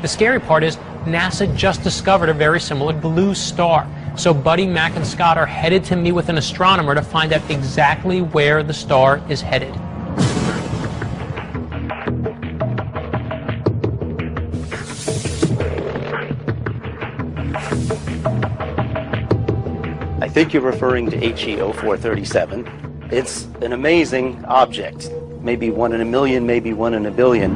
The scary part is NASA just discovered a very similar blue star. So Buddy, Mac, and Scott are headed to meet with an astronomer to find out exactly where the star is headed. I think you're referring to HE 0437. It's an amazing object. Maybe 1 in a million, maybe 1 in a billion.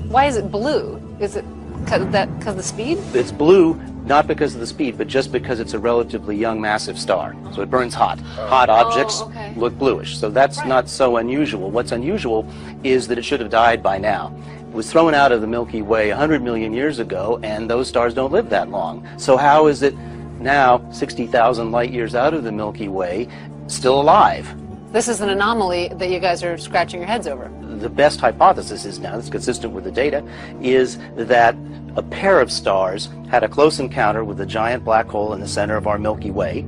Why is it blue? Is it because of the speed? It's blue not because of the speed, but just because it's a relatively young, massive star. So it burns hot. Hot objects look bluish. So that's not so unusual. What's unusual is that it should have died by now. It was thrown out of the Milky Way 100 million years ago, and those stars don't live that long. So how is it now, 60,000 light years out of the Milky Way, still alive? This is an anomaly that you guys are scratching your heads over. The best hypothesis is now, that's consistent with the data, is that a pair of stars had a close encounter with a giant black hole in the center of our Milky Way,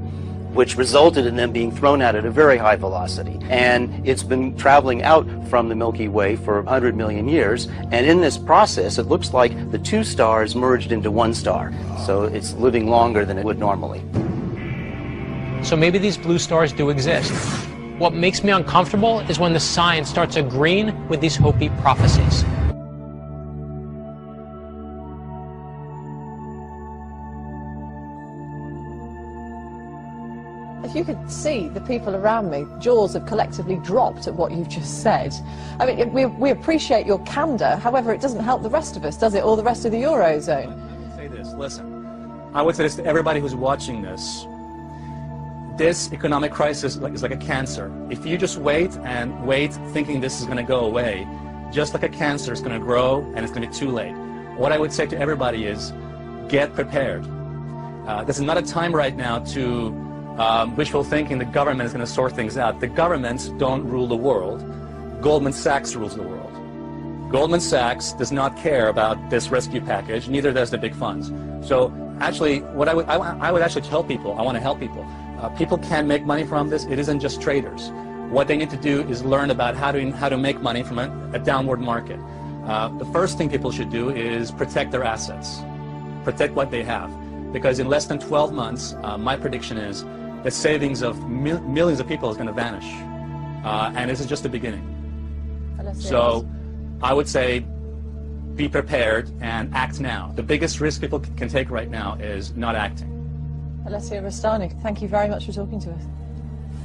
which resulted in them being thrown out at a very high velocity. And it's been traveling out from the Milky Way for 100 million years, and in this process, it looks like the two stars merged into one star. So it's living longer than it would normally. So maybe these blue stars do exist. What makes me uncomfortable is when the science starts agreeing with these Hopi prophecies. If you could see the people around me, jaws have collectively dropped at what you've just said. I mean, we appreciate your candor, however, it doesn't help the rest of us, does it, or the rest of the Eurozone? Say this, listen. I would say this to everybody who's watching this. This economic crisis is like a cancer. If you just wait and wait thinking this is going to go away, just like a cancer, it's going to grow and it's going to be too late. What I would say to everybody is get prepared. This is not a time right now to wishful thinking the government is going to sort things out. The governments don't rule the world. Goldman Sachs rules the world. Goldman Sachs does not care about this rescue package, neither does the big funds. So actually, what I would actually tell people, I want to help people. People can make money from this. It isn't just traders. What they need to do is learn about how to make money from a downward market. The first thing people should do is protect their assets, protect what they have, because in less than 12 months, my prediction is that savings of millions of people is going to vanish, and this is just the beginning. So I would say be prepared and act now. The biggest risk people can take right now is not acting. Alessia Rastani, thank you very much for talking to us.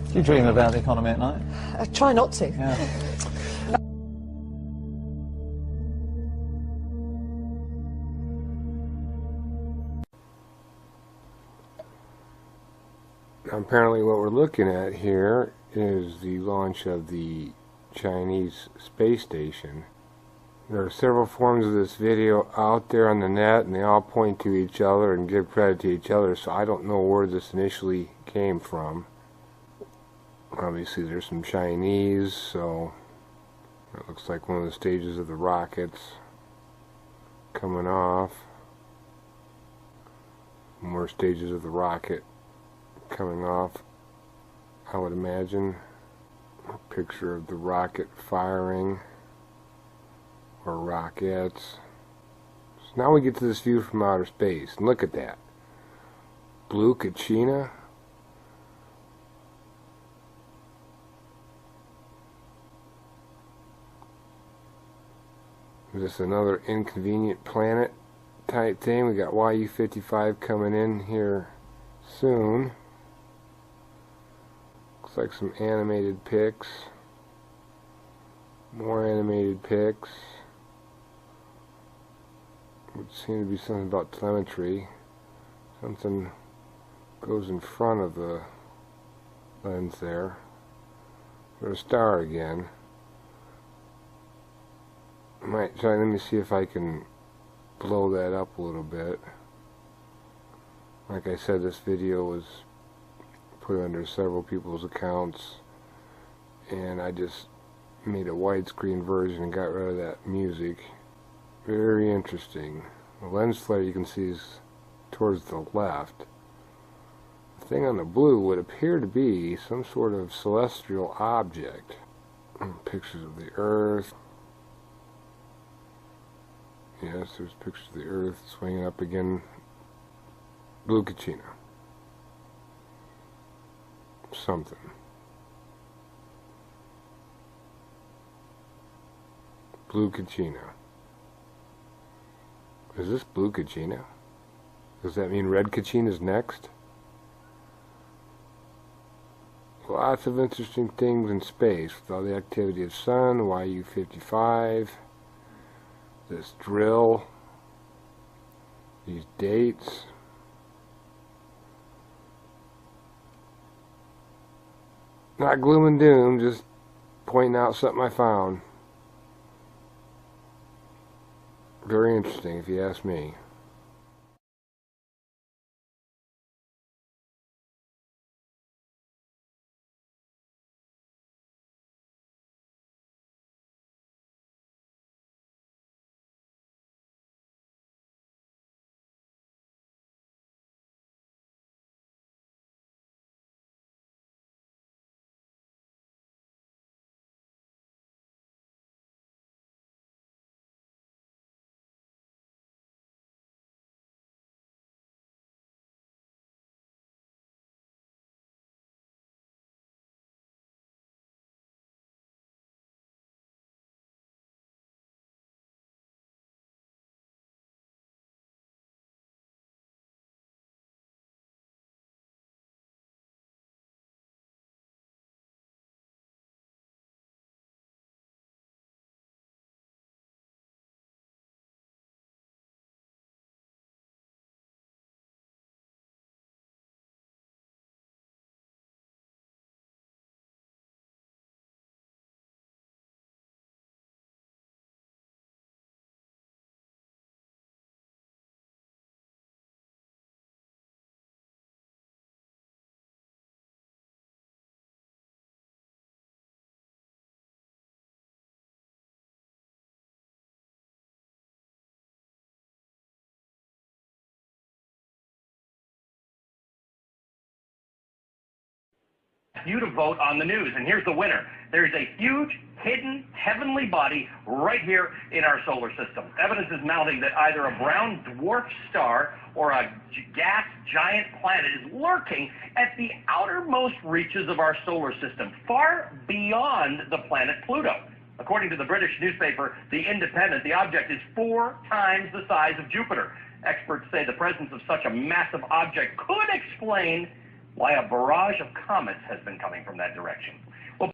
Do you dream about the economy at night? I try not to. Yeah. Apparently what we're looking at here is the launch of the Chinese space station. There are several forms of this video out there on the net, and they all point to each other and give credit to each other, so I don't know where this initially came from. Obviously there's some Chinese, so it looks like one of the stages of the rockets coming off. More stages of the rocket coming off, I would imagine. A picture of the rocket firing, or rockets. So now we get to this view from outer space, and look at that. Blue Kachina. Is this another inconvenient planet type thing? We got YU-55 coming in here soon. Looks like some animated pics. More animated pics. Would seem to be something about telemetry. Something goes in front of the lens there. There's a star again. Might try, let me see if I can blow that up a little bit. Like I said, this video was put under several people's accounts, and I just made a widescreen version and got rid of that music. Very interesting. The lens flare you can see is towards the left. The thing on the blue would appear to be some sort of celestial object. Pictures of the Earth. Yes, there's pictures of the Earth swinging up again. Blue Kachina. Something. Blue Kachina. Is this Blue Kachina? Does that mean Red Kachina's next? Lots of interesting things in space with all the activity of Sun, YU-55, this drill, these dates. Not gloom and doom, just pointing out something I found. Very interesting, if you ask me. You to vote on the news, and here's the winner. There's a huge hidden heavenly body right here in our solar system. Evidence is mounting that either a brown dwarf star or a gas giant planet is lurking at the outermost reaches of our solar system, far beyond the planet Pluto. According to the British newspaper The Independent, the object is 4 times the size of Jupiter. Experts say the presence of such a massive object could explain why a barrage of comets has been coming from that direction. Well,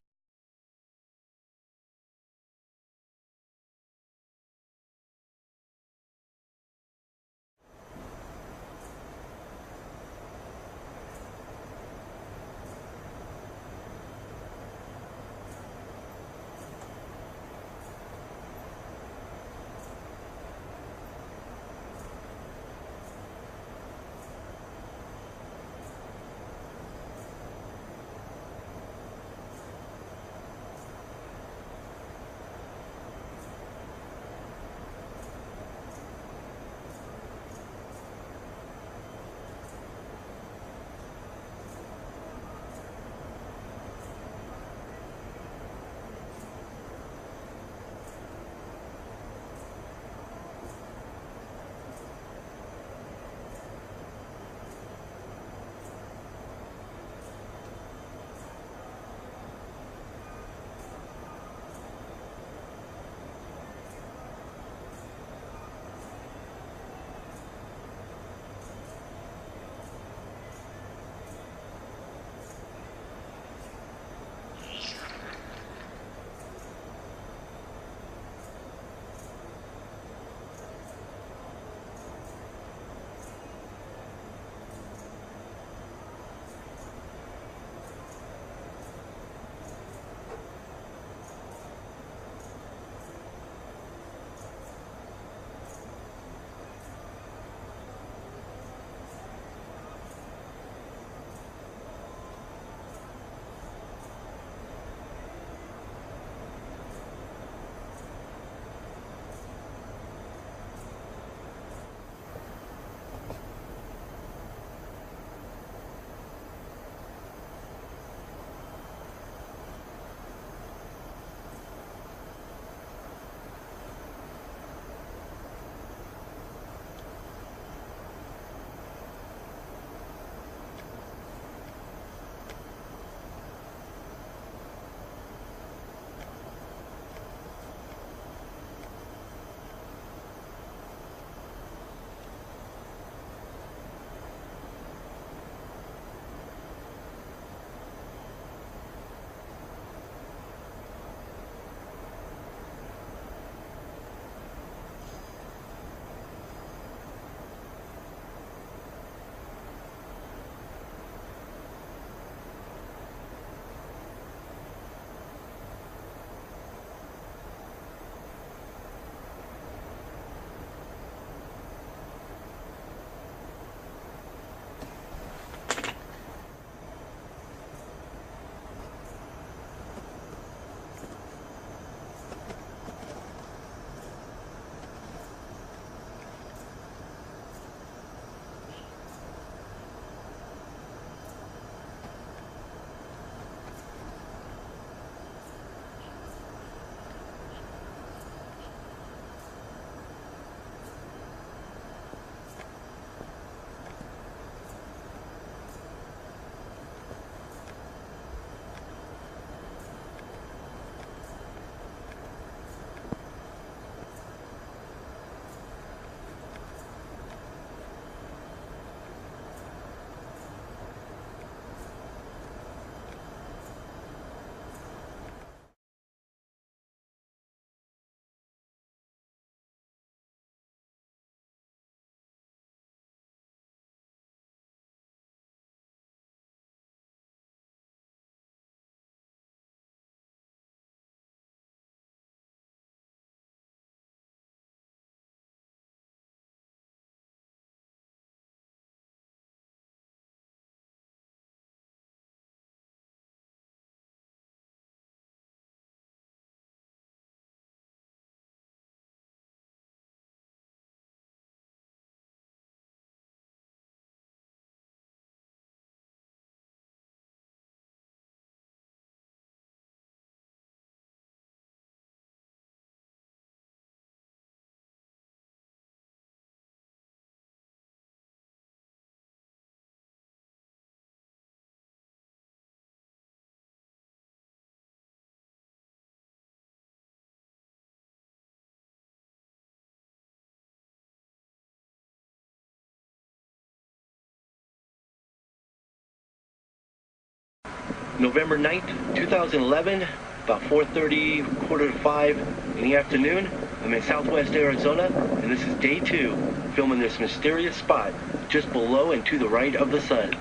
November 9th, 2011, about 4:30, quarter to 5 in the afternoon. I'm in southwest Arizona, and this is day 2, filming this mysterious spot just below and to the right of the sun.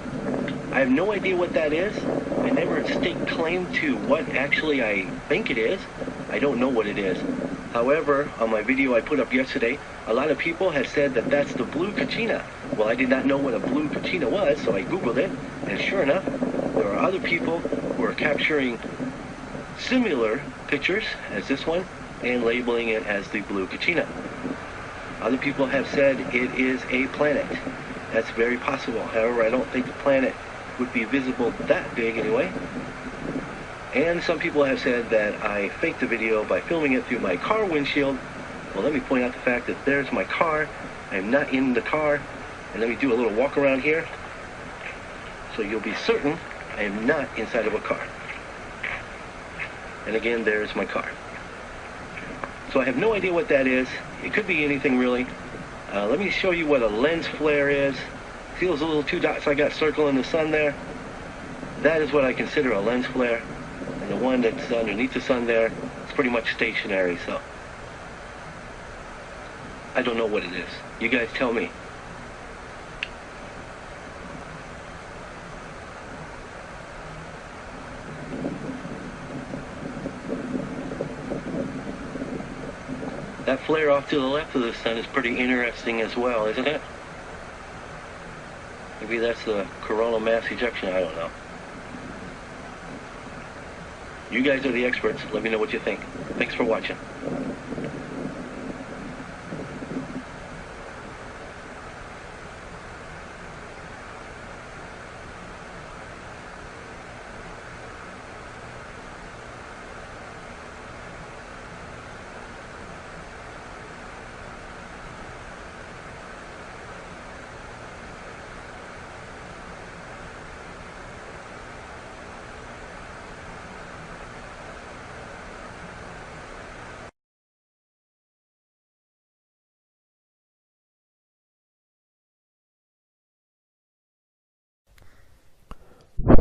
I have no idea what that is. I never staked claim to what actually I think it is. I don't know what it is. However, on my video I put up yesterday, a lot of people have said that that's the Blue Kachina. Well, I did not know what a Blue Kachina was, so I Googled it, and sure enough, there are other people who are capturing similar pictures as this one and labeling it as the Blue Kachina. Other people have said it is a planet. That's very possible. However, I don't think the planet would be visible that big anyway. And some people have said that I faked the video by filming it through my car windshield. Well, let me point out the fact that there's my car. I'm not in the car. And let me do a little walk around here, so you'll be certain I am not inside of a car. And again, there's my car. So I have no idea what that is. It could be anything really. Let me show you what a lens flare is. See those little 2 dots I got circling the sun there? That is what I consider a lens flare. And the one that's underneath the sun there, it's pretty much stationary, so I don't know what it is. You guys tell me. That flare off to the left of the sun is pretty interesting as well, isn't it? Maybe that's the coronal mass ejection, I don't know. You guys are the experts. Let me know what you think. Thanks for watching.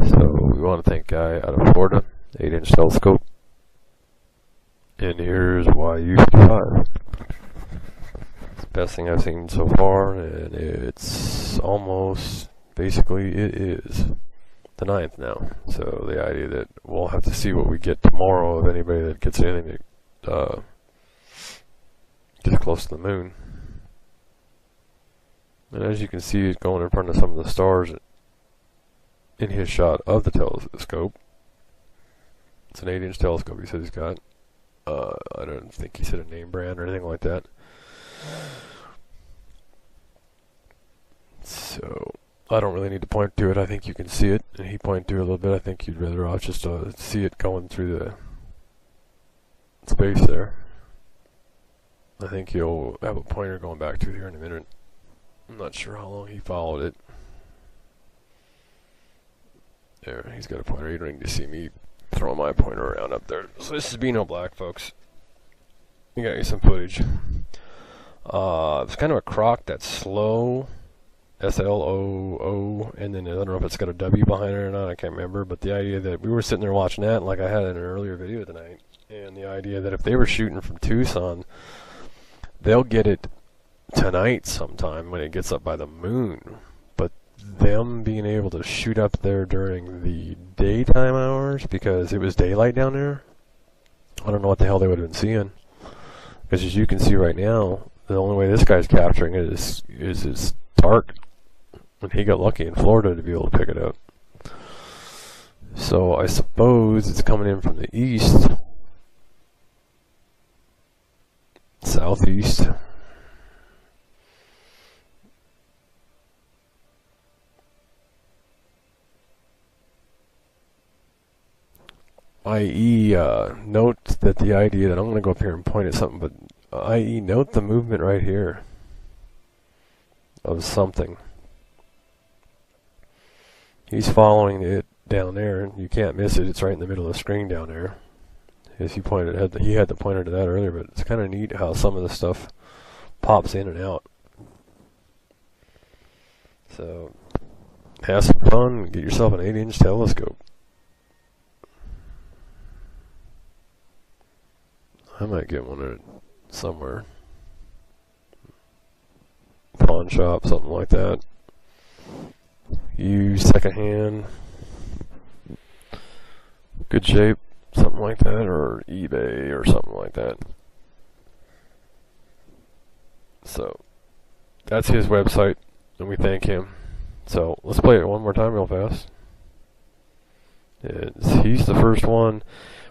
So we want to thank Guy out of Florida, 8-inch telescope. And here's why you should buy it. It's the best thing I've seen so far, and it's almost, basically it is the 9th now. So the idea that we'll have to see what we get tomorrow of anybody that gets anything that gets close to the moon. And as you can see, it's going in front of some of the stars in his shot of the telescope. It's an 8-inch telescope he said he's got. I don't think he said a name brand or anything like that. So I don't really need to point to it. I think you can see it, and he pointed to it a little bit. I think you'd rather off just see it going through the space there. I think you'll have a pointer going back to here in a minute. I'm not sure how long he followed it. There, he's got a pointer. You don't need to see me throwing my pointer around up there. So this is Beano Black, folks. You got you some footage. It's kind of a croc that's slow. S-L-O-O, and then I don't know if it's got a W behind it or not, I can't remember, but the idea that we were sitting there watching that, like I had in an earlier video tonight, and the idea that if they were shooting from Tucson, they'll get it tonight sometime when it gets up by the moon, but them being able to shoot up there during the daytime hours, because it was daylight down there, I don't know what the hell they would have been seeing, because as you can see right now, the only way this guy's capturing it is it's dark. And he got lucky in Florida to be able to pick it up. So I suppose it's coming in from the east, southeast. I.e. Note that the idea that I'm going to go up here and point at something, but i.e. note the movement right here of something. He's following it down there. You can't miss it. It's right in the middle of the screen down there. As he pointed, he had the pointer to that earlier, but it's kind of neat how some of the stuff pops in and out. So, have some fun. Get yourself an 8-inch telescope. I might get one at somewhere. Pawn shop, something like that. Used, secondhand. Good shape, something like that, or eBay or something like that. So, that's his website, and we thank him. So, let's play it one more time real fast. He's the first one.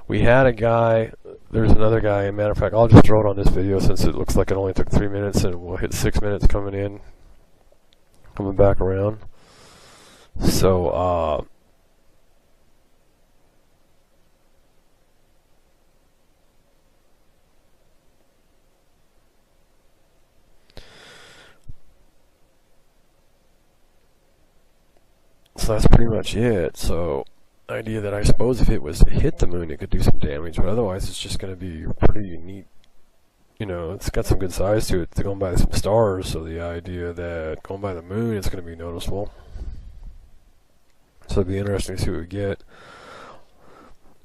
We had a guy, there's another guy, matter of fact, I'll just throw it on this video since it looks like it only took 3 minutes, and we'll hit 6 minutes coming in, coming back around. So, so that's pretty much it. So, idea that I suppose if it was to hit the moon, it could do some damage, but otherwise it's just going to be pretty neat. You know, it's got some good size to it. It's going by some stars, so the idea that going by the moon, it's going to be noticeable. So it'll be interesting to see what we get.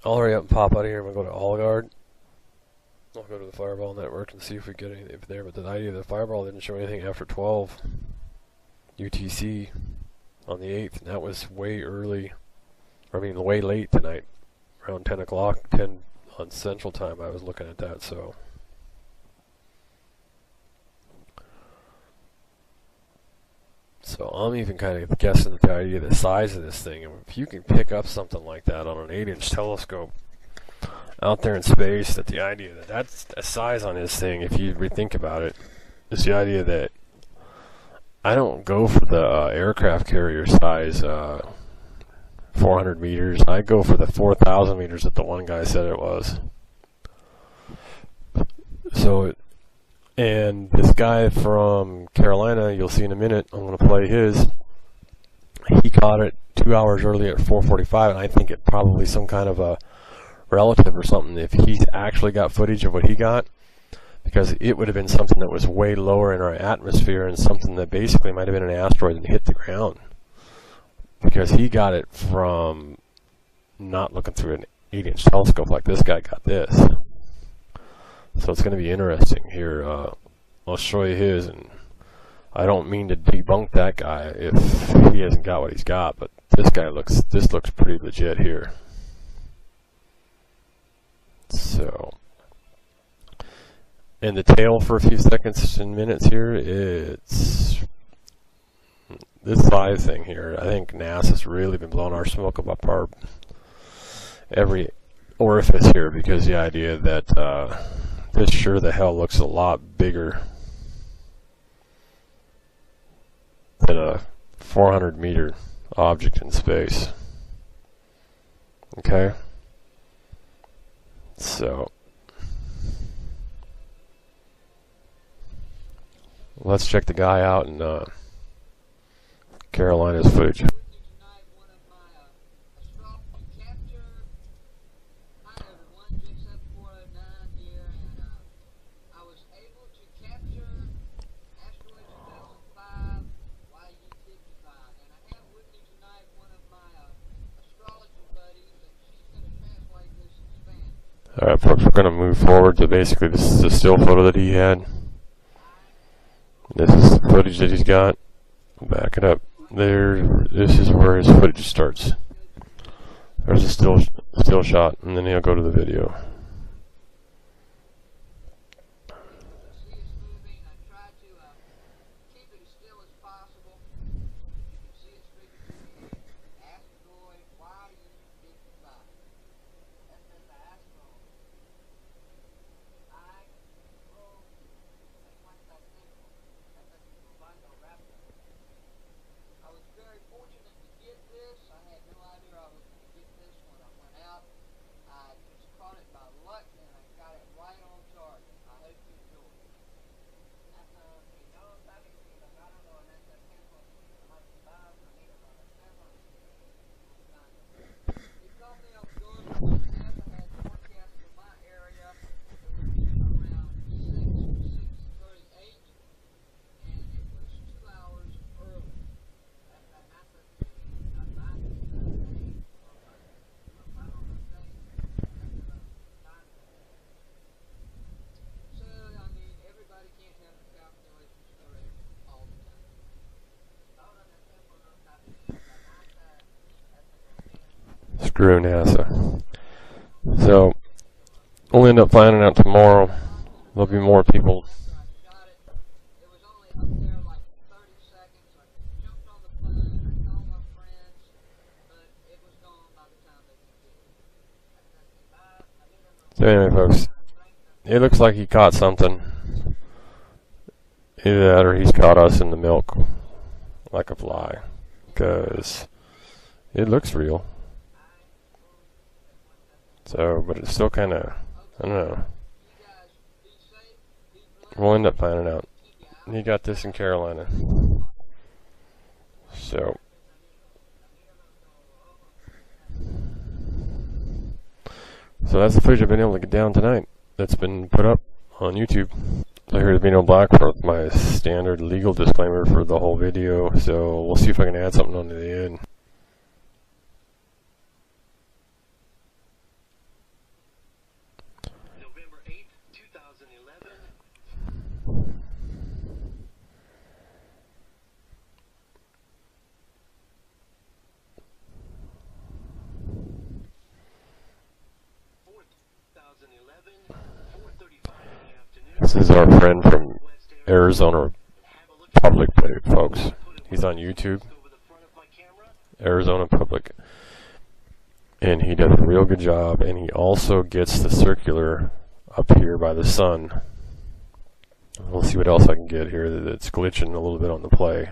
I'll hurry up and pop out of here. I'm going to go to Allguard. I'll go to the Fireball Network and see if we get anything there. But the idea that Fireball didn't show anything after 12 UTC on the 8th, and that was way early. I mean, way late tonight, around 10 o'clock, 10 on Central Time. I was looking at that, so. So I'm even kind of guessing at the idea of the size of this thing. And if you can pick up something like that on an 8-inch telescope out there in space, that the idea that that's a size on this thing, if you rethink about it, is the idea that I don't go for the aircraft carrier size 400 meters. I go for the 4,000 meters that the one guy said it was. So, and this guy from Carolina, you'll see in a minute, I'm going to play his. He caught it 2 hours early at 4:45, and I think it probably some kind of a relative or something. If he's actually got footage of what he got, because it would have been something that was way lower in our atmosphere and something that basically might have been an asteroid and hit the ground. Because he got it from not looking through an 8-inch telescope like this guy got this. So it's going to be interesting here. I'll show you his, and I don't mean to debunk that guy if he hasn't got what he's got, but this looks pretty legit here. So, and the tail for a few seconds and minutes here, it's this size thing here. I think NASA's really been blowing our smoke up our every orifice here, because the idea that this sure the hell looks a lot bigger than a 400-meter object in space. Okay? So, let's check the guy out in Carolina's footage. Alright folks, we're going to move forward to basically, this is a still photo that he had. This is the footage that he's got. Back it up. There, this is where his footage starts. There's a still shot, and then he'll go to the video. I had no idea I was going to get this when I went out. I just caught it by Screw NASA. So, we'll end up finding out tomorrow. There'll be more people. So anyway, folks, it looks like he caught something. Either that or he's caught us in the milk like a fly, because it looks real. So, but it's still kind of, I don't know. We'll end up finding out. He got this in Carolina. So, that's the footage I've been able to get down tonight. That's been put up on YouTube. So here's Vino Black for my standard legal disclaimer for the whole video. So we'll see if I can add something onto the end. November 8th, 2011. This is our friend from Arizona Public, folks. He's on YouTube, Arizona Public, and he does a real good job, and he also gets the circular up here by the sun. We'll see what else I can get here that's glitching a little bit on the play.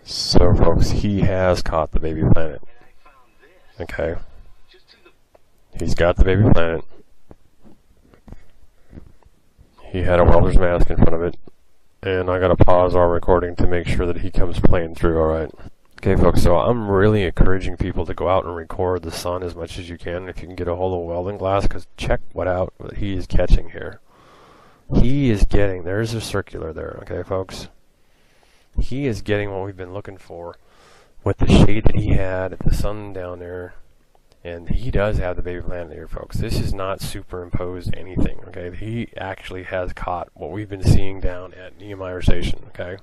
So, folks, he has caught the baby planet. Okay. He's got the baby planet. He had a welder's mask in front of it. And I gotta pause our recording to make sure that he comes playing through, alright? Okay, folks, so I'm really encouraging people to go out and record the sun as much as you can if you can get a hold of a welding glass, because check what he is catching here. He is getting, there's a circular there, okay, folks? He is getting what we've been looking for with the shade that he had, the sun down there, and he does have the baby planet here, folks. This is not superimposed anything, okay? He actually has caught what we've been seeing down at Nehemiah Station, okay?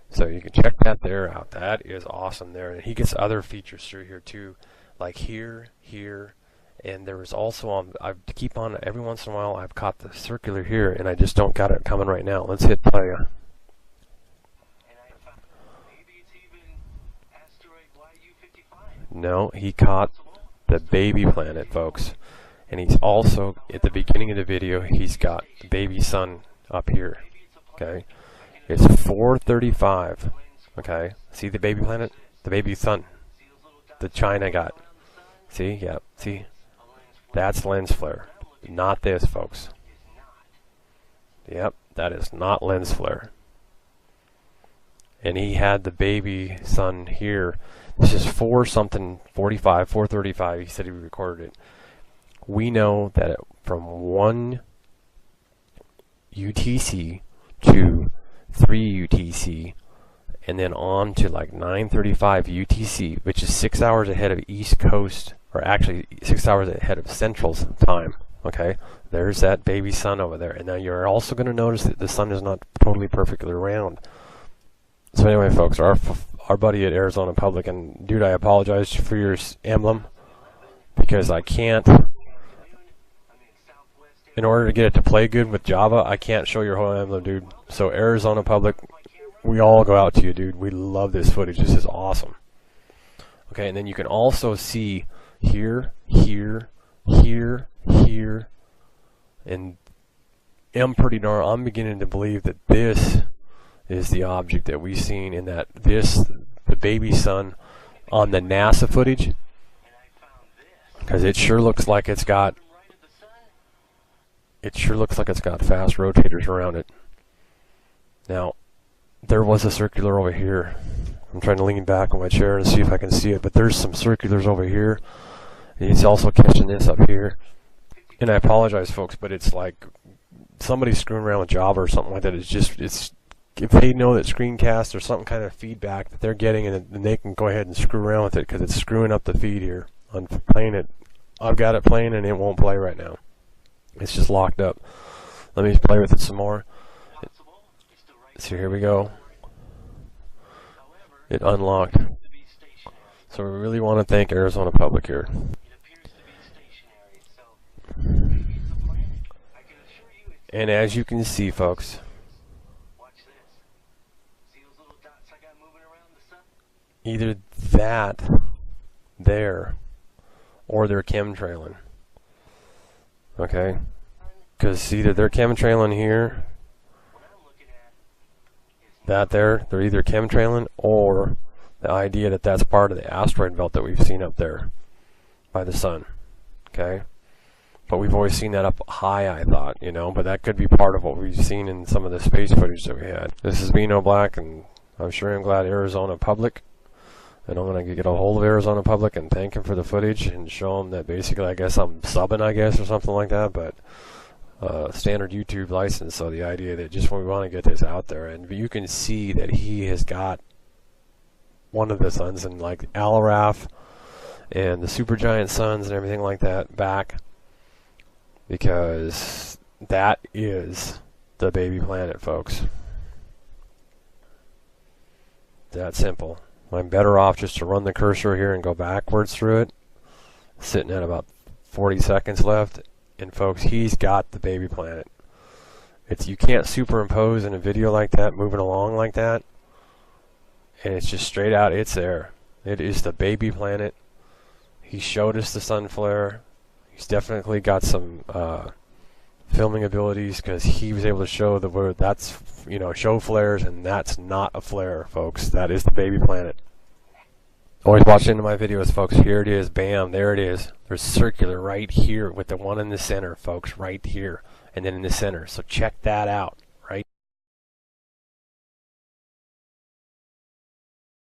So you can check that there out. That is awesome there. And he gets other features through here too, like here, and there was also I keep on every once in a while I've caught the circular here, and I just don't got it coming right now. Let's hit play. No, he caught the baby planet, folks. And he's also, at the beginning of the video, he's got the baby sun up here. Okay? It's 4:35. Okay? See the baby planet? The baby sun. The China got. See? Yeah. See? That's lens flare. Not this, folks. Yep. That is not lens flare. And he had the baby sun here. This is 4:35. He said he recorded it. We know that from 1 UTC to 3 UTC, and then on to like 9:35 UTC, which is 6 hours ahead of East Coast, or actually 6 hours ahead of Central time. Okay, there's that baby sun over there. And now you're also going to notice that the sun is not totally perfectly round. So anyway, folks, our buddy at Arizona Public, and dude, I apologize for your emblem, because I can't, in order to get it to play good with Java, I can't show your whole emblem, dude. So Arizona Public, we all go out to you, dude. We love this footage. This is awesome. Okay, and then you can also see here, and I'm beginning to believe that this is the object that we've seen, in that the baby sun on the NASA footage, because it sure looks like it's got fast rotators around it. Now, there was a circular over here. I'm trying to lean back on my chair and see if I can see it, but there's some circulars over here, and he's also catching this up here. And I apologize, folks, but it's like somebody's screwing around with Java or something like that. It's if they know that screencast or some kind of feedback that they're getting, and then they can go ahead and screw around with it because it's screwing up the feed here on playing it. I've got it playing and it won't play right now. It's just locked up. Let me play with it some more. So here we go. It unlocked. So we really want to thank Arizona Public here. And as you can see, folks, either that there or they're chemtrailing. Okay? Because either they're chemtrailing here, that there, they're either chemtrailing, or the idea that that's part of the asteroid belt that we've seen up there by the sun. Okay? But we've always seen that up high, I thought, you know, but that could be part of what we've seen in some of the space footage that we had. This is Bino Black, and I'm sure I'm glad Arizona Public, and I'm going to get a hold of Arizona Public and thank him for the footage and show him that basically, I guess I'm subbing, I guess, or something like that, but standard YouTube license. So the idea that just when we want to get this out there, and you can see that he has got one of the suns, and like Alraf and the supergiant suns and everything like that back, because that is the baby planet, folks. That simple. I'm better off just to run the cursor here and go backwards through it, sitting at about 40 seconds left, and folks, he's got the baby planet. You can't superimpose in a video like that, moving along like that, and it's just straight out, it's there. It is the baby planet. He showed us the sun flare. He's definitely got some filming abilities, because he was able to show the word that's, you know, show flares, and that's not a flare, folks. That is the baby planet. Always watch into my videos, folks. Here it is. Bam, there it is. There's circular right here with the one in the center, folks, right here, and then in the center. So check that out.